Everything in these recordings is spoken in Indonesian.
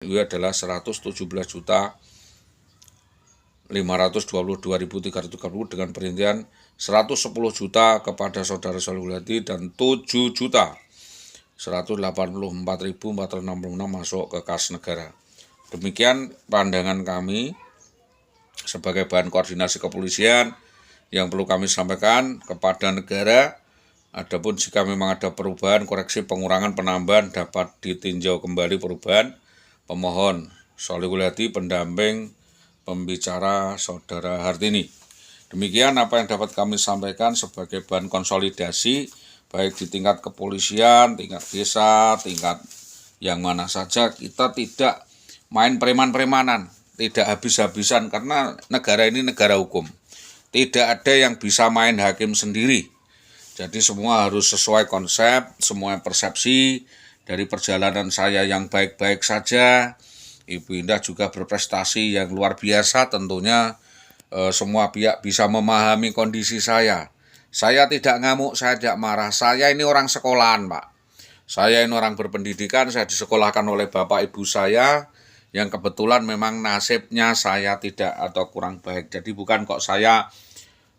IWW adalah 117.522.330 dengan perincian 110 juta kepada saudara Solihuliati dan 7.184.466 masuk ke kas negara. Demikian pandangan kami sebagai bahan koordinasi kepolisian yang perlu kami sampaikan kepada negara. Adapun jika memang ada perubahan, koreksi, pengurangan, penambahan dapat ditinjau kembali perubahan. Pemohon Solihuliati, pendamping pembicara Saudara Hartini. Demikian apa yang dapat kami sampaikan sebagai bahan konsolidasi, baik di tingkat kepolisian, tingkat desa, tingkat yang mana saja. Kita tidak main preman-premanan, tidak habis-habisan, karena negara ini negara hukum. Tidak ada yang bisa main hakim sendiri. Jadi semua harus sesuai konsep, semua persepsi. Dari perjalanan saya yang baik-baik saja, Ibu Indah juga berprestasi yang luar biasa tentunya. Semua pihak bisa memahami kondisi saya. Saya tidak ngamuk, saya tidak marah. Saya ini orang sekolahan, Pak. Saya ini orang berpendidikan, saya disekolahkan oleh bapak ibu saya, yang kebetulan memang nasibnya saya tidak atau kurang baik. Jadi bukan kok saya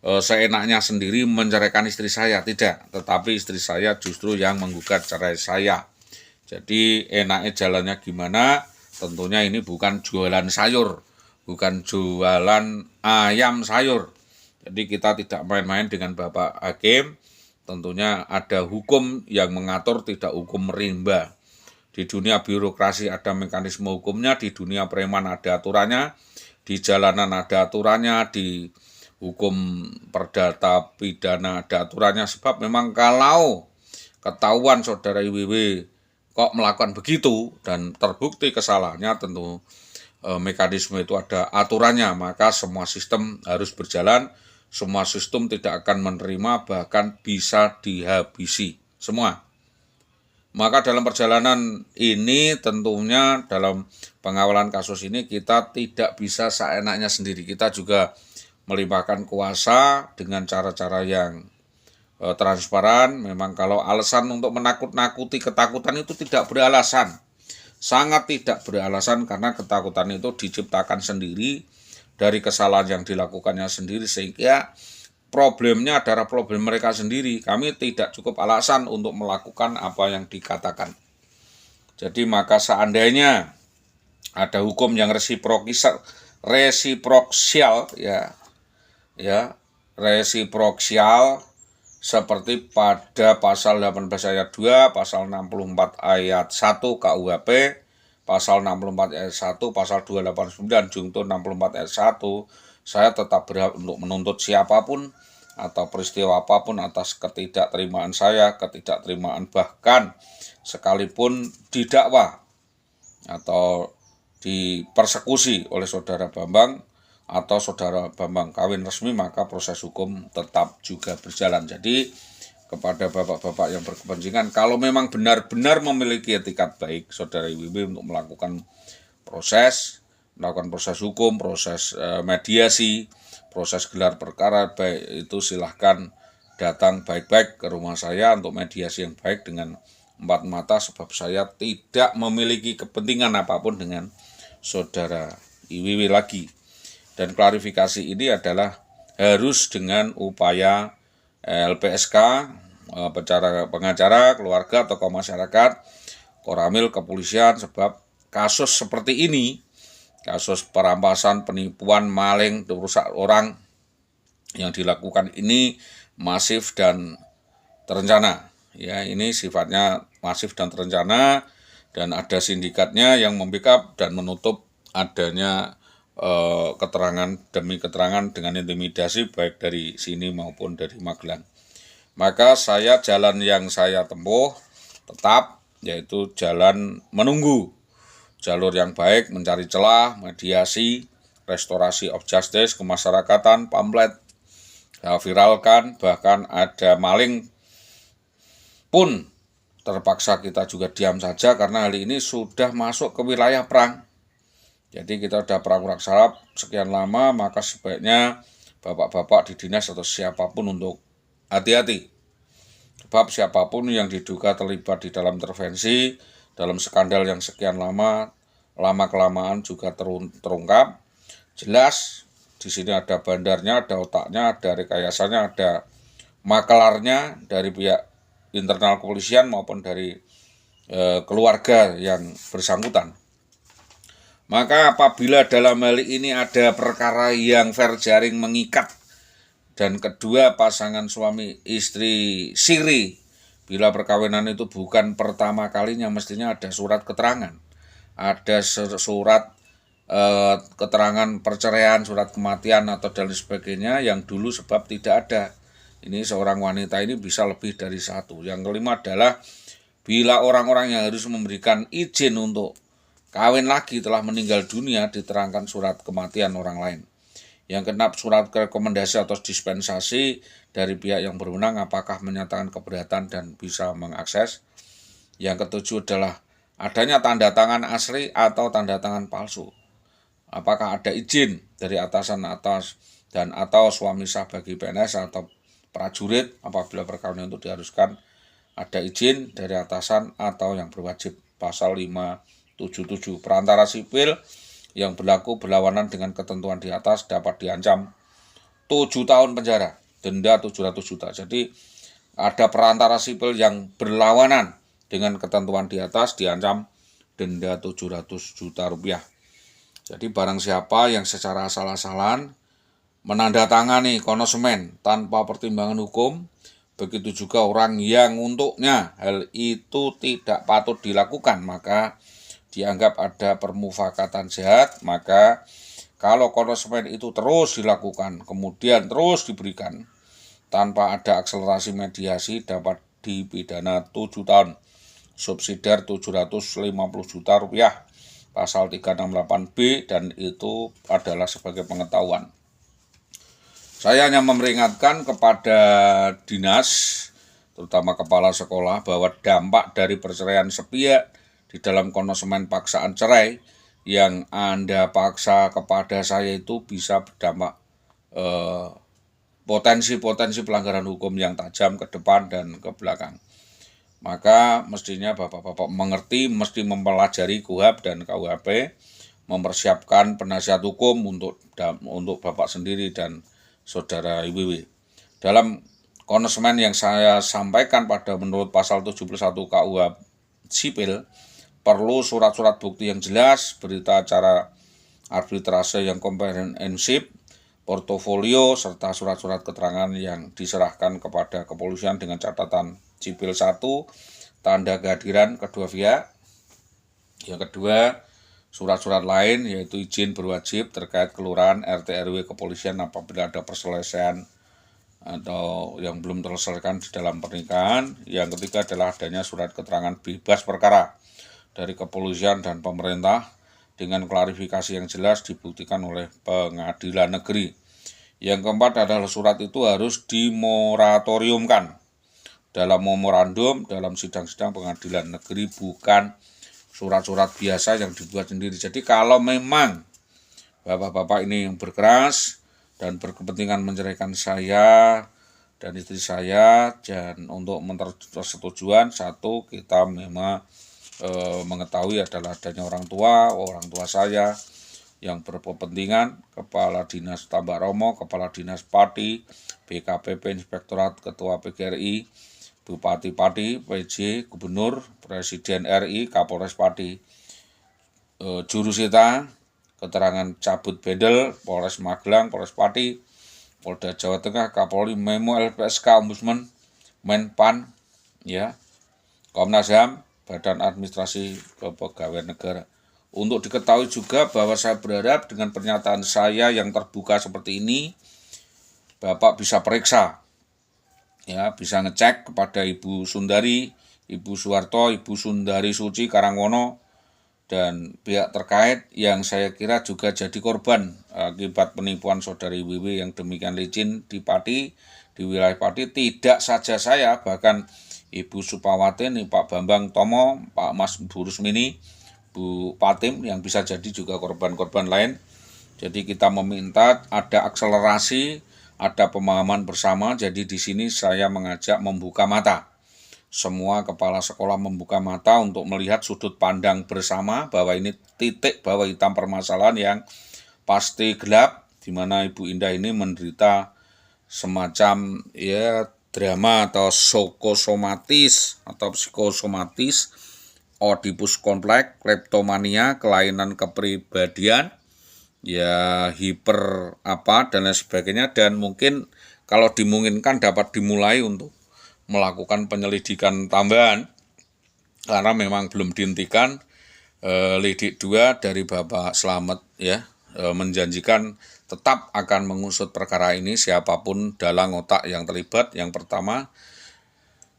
seenaknya sendiri menceraikan istri saya, tidak. Tetapi istri saya justru yang menggugat cerai saya. Jadi enaknya jalannya gimana? Tentunya ini bukan jualan sayur, bukan jualan ayam sayur. Jadi kita tidak main-main dengan Bapak Hakim. Tentunya ada hukum yang mengatur, tidak hukum rimba. Di dunia birokrasi ada mekanisme hukumnya, di dunia preman ada aturannya, di jalanan ada aturannya, di hukum perdata pidana ada aturannya. Sebab memang kalau ketahuan saudara IWW kok melakukan begitu dan terbukti kesalahannya, tentu mekanisme itu ada aturannya, maka semua sistem harus berjalan, semua sistem tidak akan menerima, bahkan bisa dihabisi semua. Maka dalam perjalanan ini tentunya dalam pengawalan kasus ini kita tidak bisa seenaknya sendiri, kita juga melimpahkan kuasa dengan cara-cara yang transparan. Memang kalau alasan untuk menakut-nakuti, ketakutan itu tidak beralasan, sangat tidak beralasan, karena ketakutan itu diciptakan sendiri dari kesalahan yang dilakukannya sendiri, sehingga problemnya adalah problem mereka sendiri. Kami tidak cukup alasan untuk melakukan apa yang dikatakan. Jadi maka seandainya ada hukum yang resiproksial resiproksial seperti pada pasal 18 ayat 2, pasal 64 ayat 1 KUHP, pasal 64 ayat 1, pasal 289 Junto 64 ayat 1, saya tetap berhak untuk menuntut siapapun atau peristiwa apapun atas ketidakterimaan saya, ketidakterimaan bahkan sekalipun didakwa atau dipersekusi oleh saudara Bambang atau saudara Bambang kawin resmi, maka proses hukum tetap juga berjalan. Jadi kepada bapak-bapak yang berkepentingan, kalau memang benar-benar memiliki etikat baik saudara IWW untuk melakukan proses hukum, proses mediasi, proses gelar perkara, baik itu silahkan datang baik-baik ke rumah saya untuk mediasi yang baik dengan empat mata, sebab saya tidak memiliki kepentingan apapun dengan saudara IWW lagi. Dan klarifikasi ini adalah harus dengan upaya LPSK, pengacara, keluarga, tokoh masyarakat, Koramil, kepolisian, sebab kasus seperti ini, kasus perampasan, penipuan, maling, rusak orang yang dilakukan ini masif dan terencana. Ya, ini sifatnya masif dan terencana, dan ada sindikatnya yang membackup dan menutup adanya keterangan demi keterangan dengan intimidasi baik dari sini maupun dari Magelang. Maka jalan yang saya tempuh tetap yaitu jalan menunggu, jalur yang baik, mencari celah, mediasi, restorasi of justice, kemasyarakatan, pamflet, viralkan, bahkan ada maling pun terpaksa kita juga diam saja karena hal ini sudah masuk ke wilayah perang. Jadi kita sudah perang sarap sekian lama, maka sebaiknya bapak-bapak di dinas atau siapapun untuk hati-hati. Sebab siapapun yang diduga terlibat di dalam intervensi, dalam skandal yang sekian lama, lama-kelamaan juga terungkap. Jelas di sini ada bandarnya, ada otaknya, ada rekayasanya, ada makelarnya dari pihak internal kepolisian maupun dari keluarga yang bersangkutan. Maka apabila dalam hal ini ada perkara yang fair jaring mengikat dan kedua pasangan suami istri siri, bila perkawinan itu bukan pertama kalinya, mestinya ada surat keterangan, ada surat keterangan perceraian, surat kematian atau dan sebagainya yang dulu sebab tidak ada. Ini seorang wanita ini bisa lebih dari satu. Yang kelima adalah bila orang-orang yang harus memberikan izin untuk kawin lagi telah meninggal dunia, diterangkan surat kematian orang lain. Yang keenam, surat rekomendasi atau dispensasi dari pihak yang berwenang apakah menyatakan keberatan dan bisa mengakses. Yang ketujuh adalah adanya tanda tangan asli atau tanda tangan palsu. Apakah ada izin dari atasan atas dan atau suami sah bagi PNS atau prajurit apabila perkawinan itu diharuskan ada izin dari atasan atau yang berwajib. Pasal 577 perantara sipil yang berlaku berlawanan dengan ketentuan di atas dapat diancam 7 tahun penjara, denda 700 juta. Jadi ada perantara sipil yang berlawanan dengan ketentuan di atas diancam denda 700 juta rupiah. Jadi barang siapa yang secara asal-asalan menandatangani konosemen tanpa pertimbangan hukum, begitu juga orang yang untuknya hal itu tidak patut dilakukan, maka dianggap ada permufakatan jahat. Maka kalau konosemen itu terus dilakukan, kemudian terus diberikan tanpa ada akselerasi mediasi, dapat dipidana 7 tahun, subsidiar 750 juta rupiah, pasal 368B, dan itu adalah sebagai pengetahuan. Saya hanya memperingatkan kepada dinas, terutama kepala sekolah, bahwa dampak dari perceraian sepihak di dalam konosemen paksaan cerai yang Anda paksa kepada saya itu bisa berdampak potensi-potensi pelanggaran hukum yang tajam ke depan dan ke belakang. Maka mestinya bapak-bapak mengerti, mesti mempelajari KUHP dan KUHP, mempersiapkan penasihat hukum untuk bapak sendiri dan saudara IWW. Dalam konosemen yang saya sampaikan pada menurut pasal 71 KUHP sipil, perlu surat-surat bukti yang jelas, berita acara arbitrase yang komprehensif, portofolio, serta surat-surat keterangan yang diserahkan kepada kepolisian dengan catatan sipil 1, tanda kehadiran kedua pihak. Yang kedua, surat-surat lain yaitu izin berwajib terkait kelurahan, RT, RW, kepolisian apabila ada perselesaian atau yang belum terselesaikan di dalam pernikahan. Yang ketiga adalah adanya surat keterangan bebas perkara dari kepolisian dan pemerintah dengan klarifikasi yang jelas dibuktikan oleh pengadilan negeri. Yang keempat adalah surat itu harus dimoratoriumkan dalam memorandum dalam sidang-sidang pengadilan negeri, bukan surat-surat biasa yang dibuat sendiri. Jadi kalau memang bapak-bapak ini yang berkeras dan berkepentingan menceraikan saya dan istri saya, dan untuk persetujuan, satu, kita memang mengetahui adalah adanya orang tua saya yang berkepentingan, Kepala Dinas Tambak Romo, Kepala Dinas Pati, BKPP, Inspektorat, Ketua PGRI, Bupati Pati, PJ, Gubernur, Presiden RI, Kapolres Pati, Jurusita, keterangan cabut bendel, Polres Magelang, Polres Pati, Polda Jawa Tengah, Kapolri, Memo, LPSK, Ombudsman, Menpan, ya, Komnas HAM, Badan Administrasi Kepegawaian Negara. Untuk diketahui juga bahwa saya berharap dengan pernyataan saya yang terbuka seperti ini, Bapak bisa periksa, ya, bisa ngecek kepada Ibu Sundari, Ibu Suharto, Ibu Sundari Suci Karangwono, dan pihak terkait yang saya kira juga jadi korban akibat penipuan saudari WW yang demikian licin di Pati, di wilayah Pati. Tidak saja saya, bahkan Ibu Supawati, Pak Bambang Tomo, Pak Mas Bu Rusmini, Bu Patim yang bisa jadi juga korban-korban lain. Jadi kita meminta ada akselerasi, ada pemahaman bersama. Jadi di sini saya mengajak membuka mata semua kepala sekolah membuka mata untuk melihat sudut pandang bersama bahwa ini titik bawah hitam permasalahan yang pasti gelap, di mana Ibu Indah ini menderita semacam ya drama atau psikosomatis atau psikosomatis, Oedipus kompleks, kleptomania, kelainan kepribadian, ya hiper apa dan lain sebagainya, dan mungkin kalau dimungkinkan dapat dimulai untuk melakukan penyelidikan tambahan karena memang belum dihentikan. Lidik 2 dari Bapak Slamet ya menjanjikan tetap akan mengusut perkara ini siapapun dalang otak yang terlibat. Yang pertama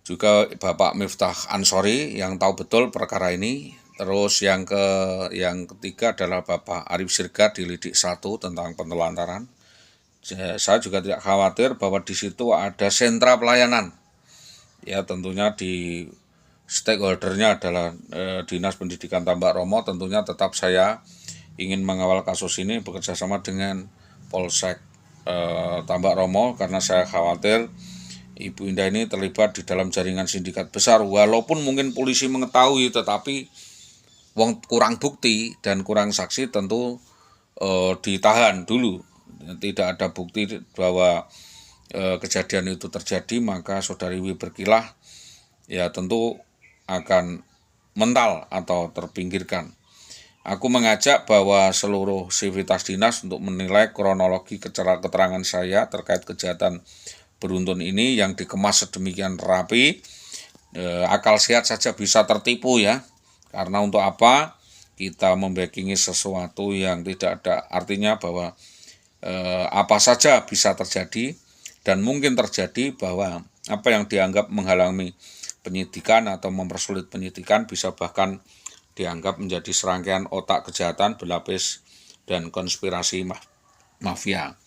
juga Bapak Miftah Ansori yang tahu betul perkara ini. Terus yang ketiga adalah Bapak Arif Sirga di Lidik 1 tentang penelantaran. Saya juga tidak khawatir bahwa di situ ada sentra pelayanan. Ya tentunya di stakeholdernya adalah Dinas Pendidikan Tambak Romo. Tentunya tetap saya ingin mengawal kasus ini bekerjasama dengan Polsek Tambak Romo karena saya khawatir Ibu Indah ini terlibat di dalam jaringan sindikat besar. Walaupun mungkin polisi mengetahui, tetapi kurang bukti dan kurang saksi tentu ditahan dulu. Tidak ada bukti bahwa kejadian itu terjadi, maka Saudari Wi berkilah ya tentu akan mental atau terpinggirkan. Aku mengajak bahwa seluruh sivitas dinas untuk menilai kronologi keterangan saya terkait kejahatan beruntun ini yang dikemas sedemikian rapi. Akal sehat saja bisa tertipu ya, karena untuk apa kita membackingi sesuatu yang tidak ada artinya, bahwa apa saja bisa terjadi. Dan mungkin terjadi bahwa apa yang dianggap menghalangi penyidikan atau mempersulit penyidikan bisa bahkan dianggap menjadi serangkaian otak kejahatan berlapis dan konspirasi mafia.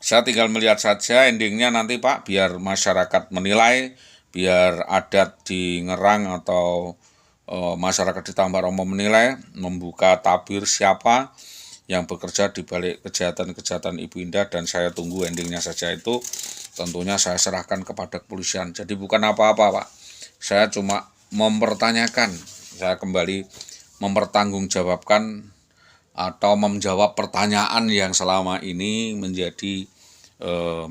Saya tinggal melihat saja endingnya nanti Pak, biar masyarakat menilai, biar adat di Ngerang atau masyarakat di Tambak Romo menilai, membuka tabir siapa yang bekerja di balik kejahatan-kejahatan Ibu Indah, dan saya tunggu endingnya saja. Itu tentunya saya serahkan kepada kepolisian. Jadi bukan apa-apa Pak, saya cuma mempertanyakan, saya kembali mempertanggungjawabkan atau menjawab pertanyaan yang selama ini menjadi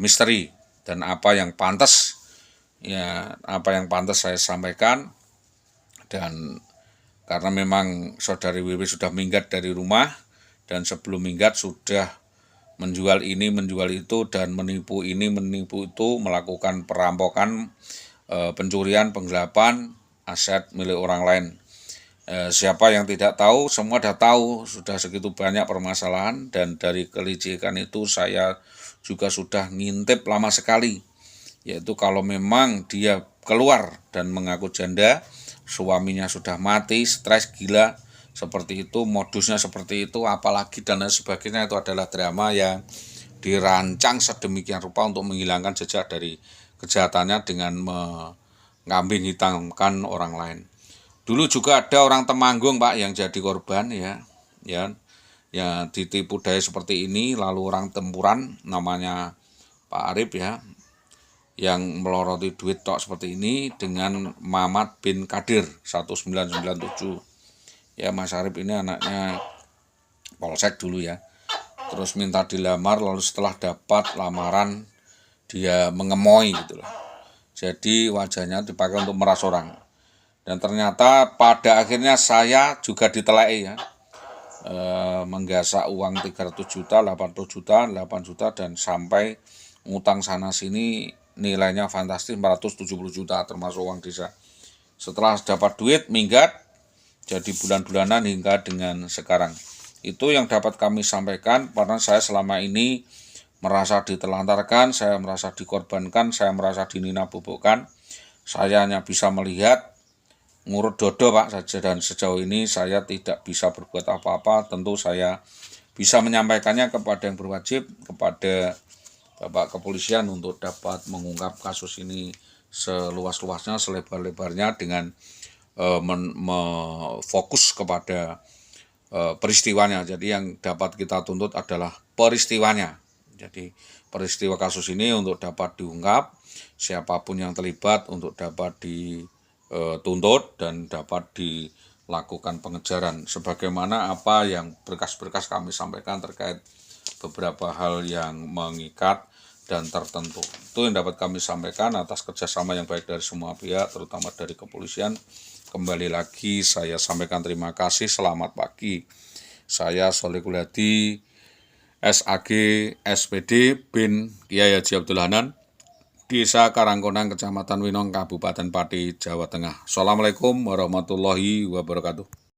misteri, dan apa yang pantas saya sampaikan. Dan karena memang Saudari Wiwi sudah minggat dari rumah, dan sebelum minggat sudah menjual ini, menjual itu, dan menipu ini, menipu itu, melakukan perampokan, pencurian, penggelapan aset milik orang lain. Siapa yang tidak tahu, semua sudah tahu, sudah segitu banyak permasalahan, dan dari kelicikan itu saya juga sudah ngintip lama sekali, yaitu kalau memang dia keluar dan mengaku janda, suaminya sudah mati, stres, gila, seperti itu, modusnya seperti itu, apalagi dan lain sebagainya, itu adalah drama yang dirancang sedemikian rupa untuk menghilangkan jejak dari kejahatannya dengan mengambing hitamkan orang lain. Dulu juga ada orang Temanggung Pak yang jadi korban ya ditipu daya seperti ini. Lalu orang Tempuran namanya Pak Arif ya, yang meloroti duit tok seperti ini dengan Mamat bin Kadir 1997. Ya Mas Arif ini anaknya Polsek dulu ya. Terus minta dilamar, lalu setelah dapat lamaran dia mengemoi gitu lah. Jadi wajahnya dipakai untuk meras orang. Dan ternyata pada akhirnya saya juga ditelai ya. Menggasak uang 300 juta, 80 juta, 8 juta, dan sampai ngutang sana sini nilainya fantastis 470 juta termasuk uang desa. Setelah dapat duit minggat, jadi bulan-bulanan hingga dengan sekarang. Itu yang dapat kami sampaikan, karena saya selama ini merasa ditelantarkan, saya merasa dikorbankan, saya merasa dinina-bobokkan. Saya hanya bisa melihat, ngurut dodo Pak saja, dan sejauh ini saya tidak bisa berbuat apa-apa. Tentu saya bisa menyampaikannya kepada yang berwajib, kepada Bapak Kepolisian untuk dapat mengungkap kasus ini seluas-luasnya, selebar-lebarnya, dengan fokus kepada peristiwanya. Jadi yang dapat kita tuntut adalah peristiwanya. Jadi peristiwa kasus ini untuk dapat diungkap, siapapun yang terlibat untuk dapat tuntut dan dapat dilakukan pengejaran sebagaimana apa yang berkas-berkas kami sampaikan terkait beberapa hal yang mengikat dan tertentu. Itu yang dapat kami sampaikan atas kerjasama yang baik dari semua pihak, terutama dari kepolisian. Kembali lagi saya sampaikan terima kasih, selamat pagi. Saya Solikul Hadi, SAG SPD bin Kiai Haji Abdul Hanan, Desa Karangkonang, Kecamatan Winong, Kabupaten Pati, Jawa Tengah. Assalamualaikum warahmatullahi wabarakatuh.